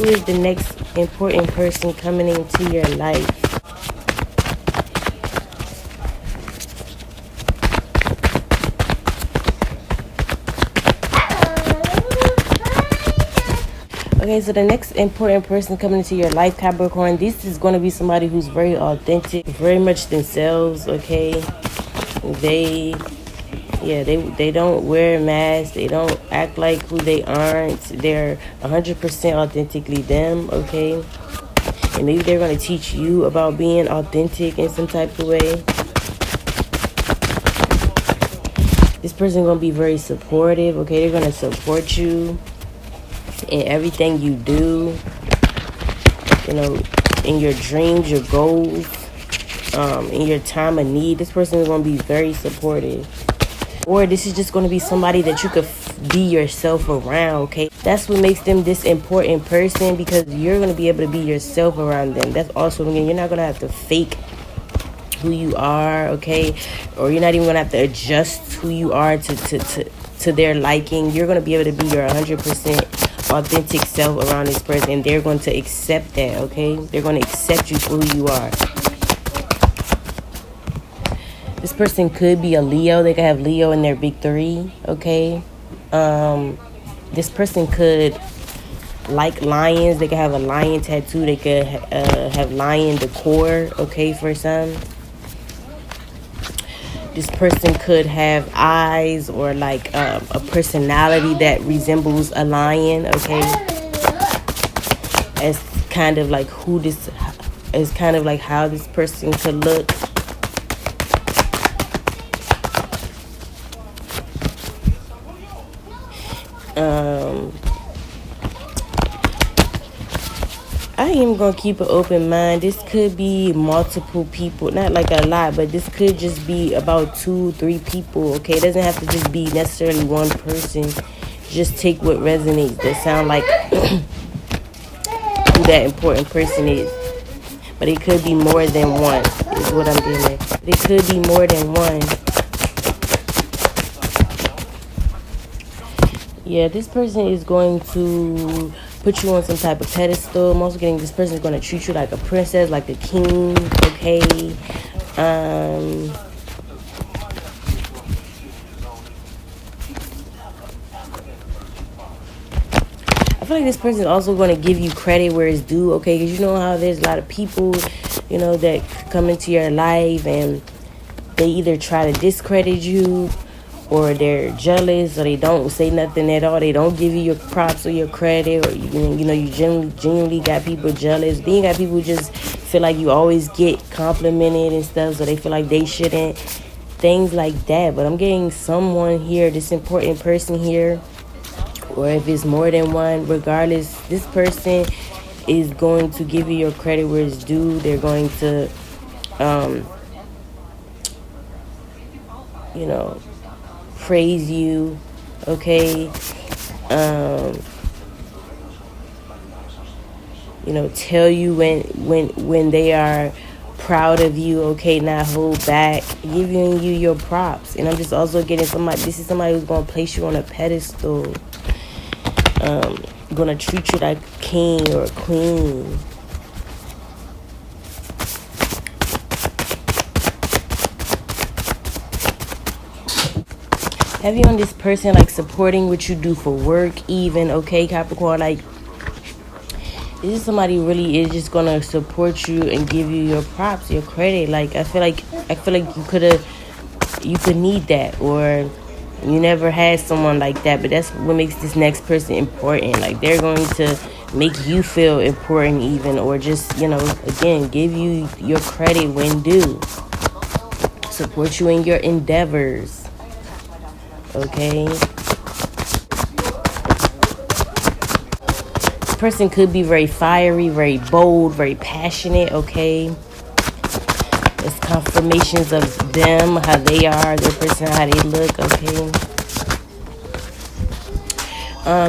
Who is the next important person coming into your life? Okay, so the next important person coming into your life, Capricorn, this is going to be somebody who's very authentic, very much themselves, okay? They don't wear masks. They don't act like who they aren't. They're 100% authentically them, okay? And maybe they're going to teach you about being authentic in some type of way. This person's going to be very supportive, okay? They're going to support you in everything you do, you know, in your dreams, your goals, in your time of need. This person is going to be very supportive. Or this is just going to be somebody that you could be yourself around, okay? That's what makes them this important person, because you're going to be able to be yourself around them. That's also, again, you're not going to have to fake who you are, okay? Or you're not even going to have to adjust who you are to their liking. You're going to be able to be your 100% authentic self around this person, and they're going to accept that, okay? They're going to accept you for who you are. This person could be a Leo. They could have Leo in their big three, okay? This person could like lions. They could have a lion tattoo. They could have lion decor, okay, for some. This person could have eyes or like a personality that resembles a lion, okay? As kind of like how this person could look. I am going to keep an open mind. This could be multiple people, not like a lot, but this could just be about 2-3 people, okay? It doesn't have to just be necessarily one person. Just take what resonates, that sound like who that important person is. But it could be more than one, is what I'm getting at. It could be more than one. Yeah, this person is going to put you on some type of pedestal. I'm also getting this person is going to treat you like a princess, like a king, okay? I feel like this person is also going to give you credit where it's due, okay? Because you know how there's a lot of people, you know, that come into your life and they either try to discredit you, or they're jealous, or they don't say nothing at all. They don't give you your props or your credit, or you genuinely got people jealous. Then you got people who just feel like you always get complimented and stuff, so they feel like they shouldn't. Things like that. But I'm getting someone here, this important person here, or if it's more than one, regardless, this person is going to give you your credit where it's due. They're going to, praise you, okay? Tell you when they are proud of you, okay? Not hold back, giving you your props. And I'm just also getting this is somebody who's going to place you on a pedestal, going to treat you like a king or a queen. Have you on this person like supporting what you do for work even, okay, Capricorn? Like, this is somebody who really is just gonna support you and give you your props, your credit. Like, I feel like you could need that, or you never had someone like that. But that's what makes this next person important. Like, they're going to make you feel important even, or just, again, give you your credit when due. Support you in your endeavors. Okay. This person could be very fiery, very bold, very passionate, okay? It's confirmations of them, how they are, their person, how they look, okay?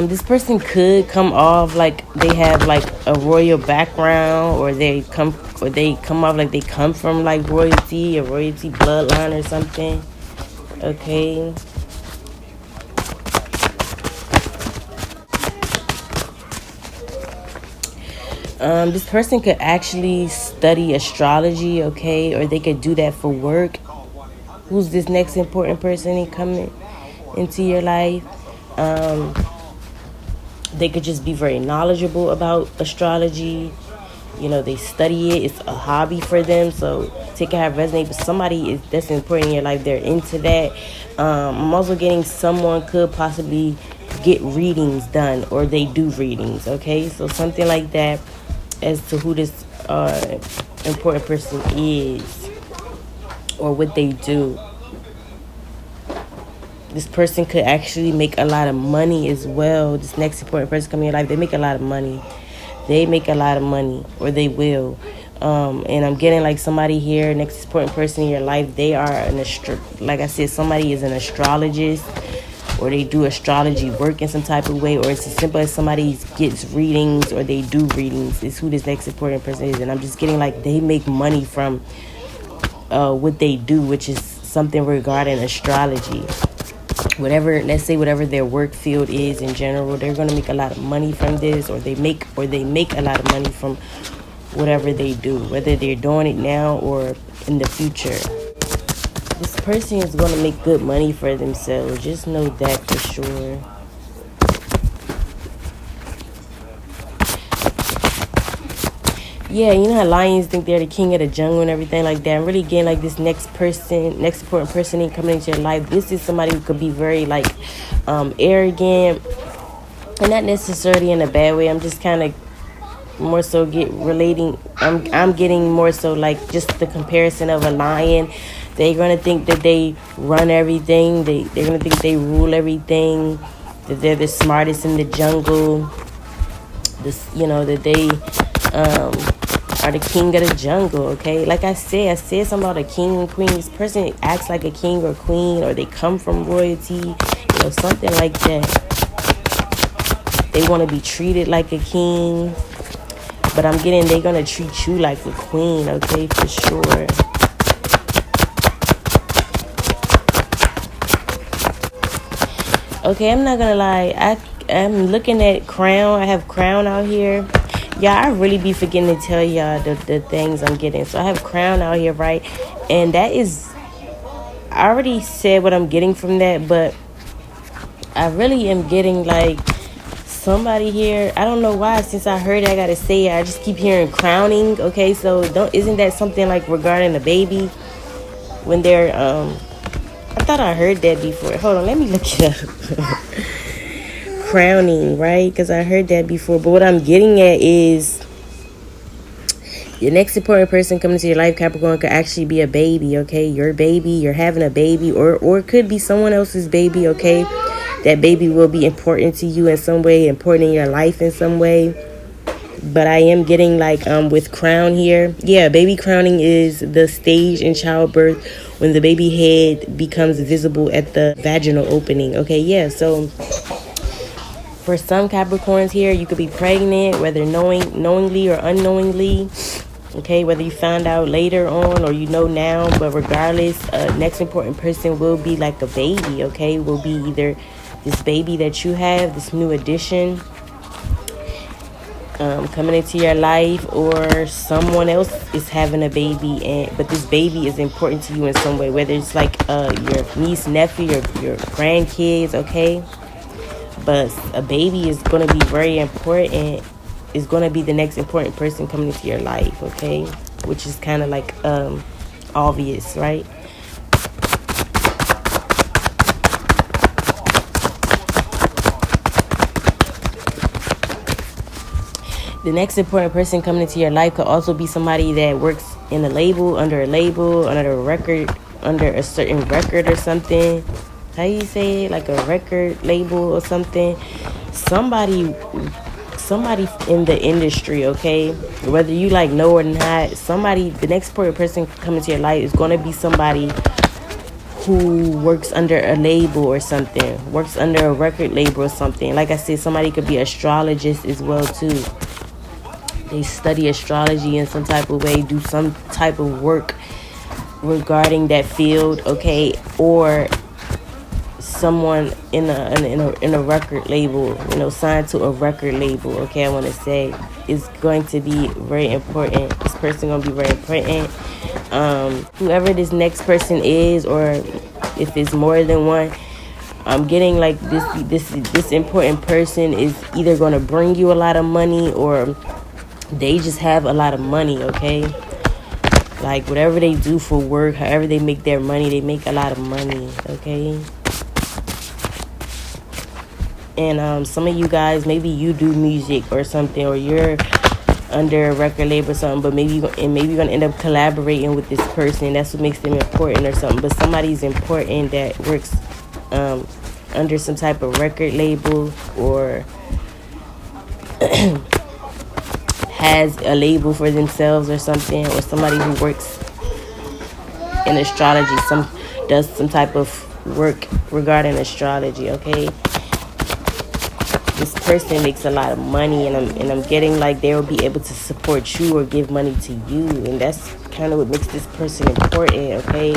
This person could come off like they have like a royal background, or they come off like they come from like royalty, a royalty bloodline or something, okay? This person could actually study astrology, okay, or they could do that for work. Who's this next important person coming into your life? They could just be very knowledgeable about astrology. You know, they study it. It's a hobby for them. So take it how it resonates. But somebody that's important in your life, they're into that. I'm also getting someone could possibly get readings done, or they do readings, okay? So something like that as to who this important person is or what they do. This person could actually make a lot of money as well. This next important person coming in your life, they make a lot of money. They make a lot of money, or they will. And I'm getting like somebody here, next important person in your life, they are like I said, somebody is an astrologist, or they do astrology work in some type of way, or it's as simple as somebody gets readings, or they do readings. It's who this next important person is. And I'm just getting like they make money from what they do, which is something regarding astrology. Whatever, let's say whatever their work field is in general, they're going to make a lot of money from this, or they make a lot of money from whatever they do, whether they're doing it now or in the future. This person is going to make good money for themselves. Just know that for sure. Yeah, you know how lions think they're the king of the jungle and everything like that. I'm really getting like this next important person coming into your life. This is somebody who could be very like arrogant, and not necessarily in a bad way. I'm just kind of more so relating. I'm getting more so like just the comparison of a lion. They're gonna think that they run everything. They're gonna think they rule everything. That they're the smartest in the jungle. That they are the king of the jungle, okay? Like I said something about a king and queen. This person acts like a king or queen, or they come from royalty, something like that. They want to be treated like a king, but I'm getting they're going to treat you like a queen, okay, for sure. Okay, I'm not going to lie. I'm looking at Crown. I have Crown out here. Yeah, I really be forgetting to tell y'all the things I'm getting. So I have Crown out here, right? And that is, I already said what I'm getting from that, but I really am getting like somebody here. I don't know why. Since I heard it, I gotta say it. I just keep hearing crowning. Okay, so isn't that something like regarding a baby when they're I thought I heard that before. Hold on, let me look it up. Crowning, right? Because I heard that before. But what I'm getting at is your next important person coming into your life, Capricorn, could actually be a baby, okay? Your baby, you're having a baby, or it could be someone else's baby, okay? That baby will be important to you in some way, important in your life in some way. But I am getting like with Crown here. Yeah, baby crowning is the stage in childbirth when the baby head becomes visible at the vaginal opening. Okay, yeah, so for some Capricorns here, you could be pregnant, whether knowingly or unknowingly. Okay, whether you found out later on or now, but regardless, next important person will be like a baby, okay? Will be either this baby that you have, this new addition, coming into your life, or someone else is having a baby, but this baby is important to you in some way, whether it's like your niece, nephew, your grandkids, okay? But a baby is going to be very important. Is going to be the next important person coming into your life, okay? Which is kind of like obvious, right? The next important person coming into your life could also be somebody that works in a label, under a record, under a certain record or something. How you say it? Like a record label or something. Somebody in the industry, okay? Whether you know or not, the next important person coming to your life is going to be somebody who works under a label or something, works under a record label or something. Like I said, somebody could be an astrologist as well too. They study astrology in some type of way, do some type of work regarding that field, okay? Or someone in a record label, signed to a record label. Okay, I want to say is going to be very important. This person gonna be very important. Whoever this next person is, or if it's more than one, I'm getting like this important person is either gonna bring you a lot of money, or they just have a lot of money. Okay. Like, whatever they do for work, however they make their money, they make a lot of money, okay? And some of you guys, maybe you do music or something, or you're under a record label or something, but maybe you're going to end up collaborating with this person. That's what makes them important or something. But somebody's important that works under some type of record label, or has a label for themselves or something, or somebody who works in astrology, does some type of work regarding astrology. Okay, this person makes a lot of money, and I'm getting like they will be able to support you or give money to you, and that's kind of what makes this person important. Okay,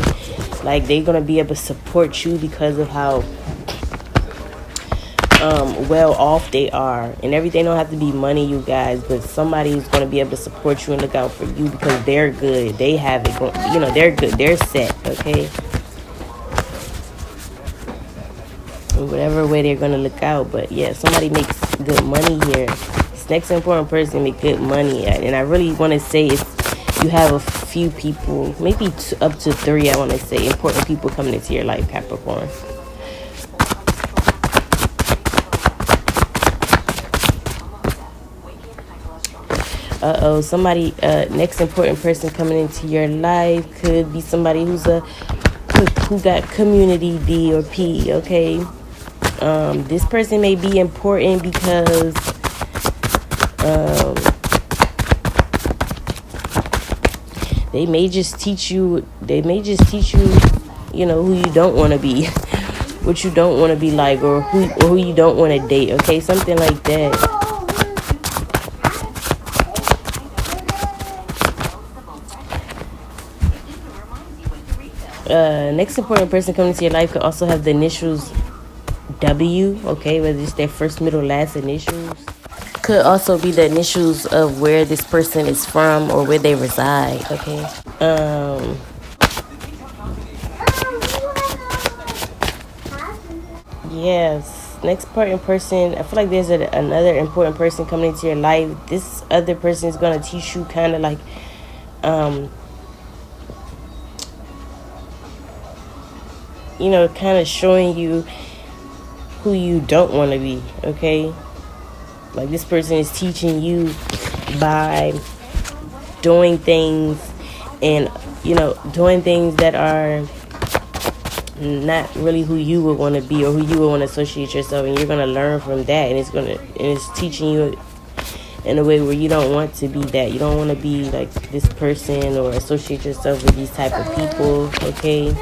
like they're gonna be able to support you because of how well off they are, and everything don't have to be money, you guys, but somebody's going to be able to support you and look out for you because they're good, they have it going, they're good, they're set. Okay, in whatever way they're going to look out. But yeah, somebody makes good money here. This next important person make good money, and I really want to say you have a few people, maybe up to 3, I want to say, important people coming into your life, Capricorn. Somebody, next important person coming into your life could be somebody who got community D or P. Okay, this person may be important because they may just teach you, who you don't want to be, what you don't want to be like, or who you don't want to date. Okay, something like that. Next important person coming into your life could also have the initials W, okay, whether it's their first, middle, last initials. Could also be the initials of where this person is from or where they reside, okay. Yes, next important person, I feel like there's another important person coming into your life. This other person is going to teach you kind of like, kind of showing you who you don't want to be, okay? Like, this person is teaching you by doing things, and, doing things that are not really who you would want to be or who you would want to associate yourself, and you're going to learn from that, and it's teaching you in a way where you don't want to be that. You don't want to be like this person or associate yourself with these type of people, okay?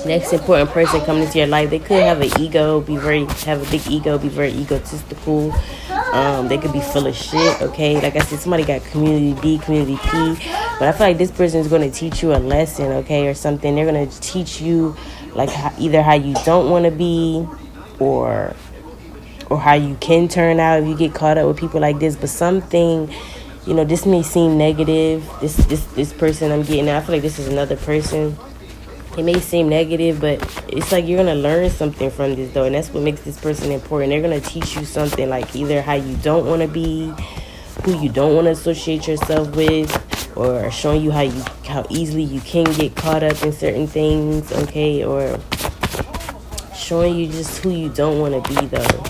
Next important person coming into your life, they could have an ego, have a big ego, be very egotistical. They could be full of shit, okay? Like I said, somebody got community D, community P, but I feel like this person is going to teach you a lesson, okay, or something. They're going to teach you like either how you don't want to be, or how you can turn out if you get caught up with people like this. But something, this may seem negative. This person I'm getting at, I feel like this is another person. It may seem negative, but it's like you're going to learn something from this, though. And that's what makes this person important. They're going to teach you something, like either how you don't want to be, who you don't want to associate yourself with, or showing you how easily you can get caught up in certain things, okay? Or showing you just who you don't want to be, though.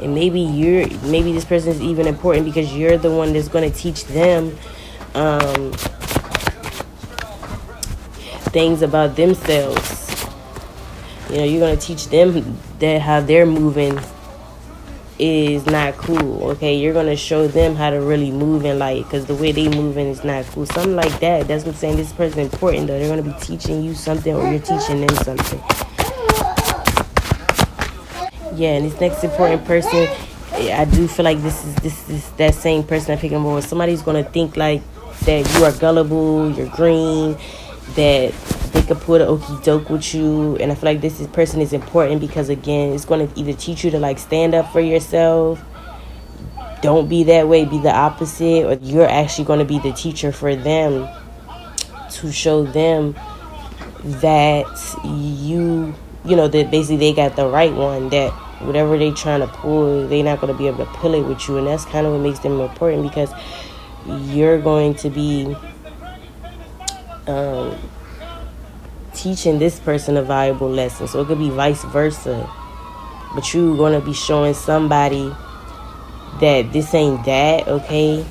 And maybe this person is even important because you're the one that's going to teach them things about themselves. You're going to teach them that how they're moving is not cool, okay? You're going to show them how to really move in life, because the way they moving is not cool. Something like that. That's what I'm saying. This person is important, though. They're going to be teaching you something, or you're teaching them something. Yeah, and this next important person, I do feel like this is that same person that picking up with. Somebody's gonna think like that you are gullible, you're green, that they could pull the okey doke with you. And I feel like person is important because, again, it's going to either teach you to like stand up for yourself, don't be that way, be the opposite, or you're actually going to be the teacher for them to show them that you know, that basically they got the right one, that whatever they trying to pull, they're not going to be able to pull it with you. And that's kind of what makes them important, because you're going to be teaching this person a valuable lesson. So it could be vice versa, but you're going to be showing somebody that this ain't that, okay?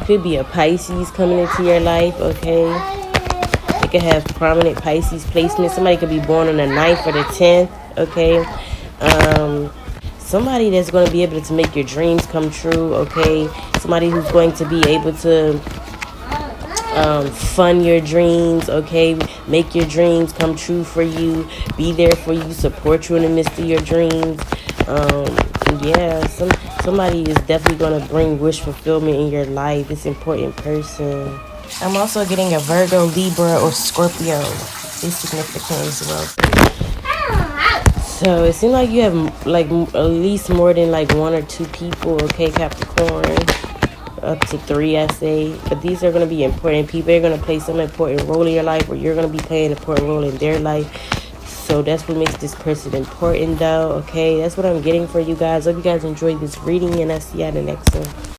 Could be a Pisces coming into your life, okay? It could have prominent Pisces placement. Somebody could be born on the 9th or the 10th, okay? Somebody that's going to be able to make your dreams come true, okay? Somebody who's going to be able to fund your dreams, okay? Make your dreams come true for you. Be there for you. Support you in the midst of your dreams. Yeah, somebody is definitely going to bring wish fulfillment in your life. This important person. I'm also getting a Virgo, Libra, or Scorpio. It's significant as well. So it seems like you have like at least more than like 1 or 2 people, okay, Capricorn, up to 3, I say. But these are going to be important people. They're going to play some important role in your life, or you're going to be playing an important role in their life. So that's what makes this person important, though, okay? That's what I'm getting for you guys. Hope you guys enjoyed this reading, and I'll see you at the next one.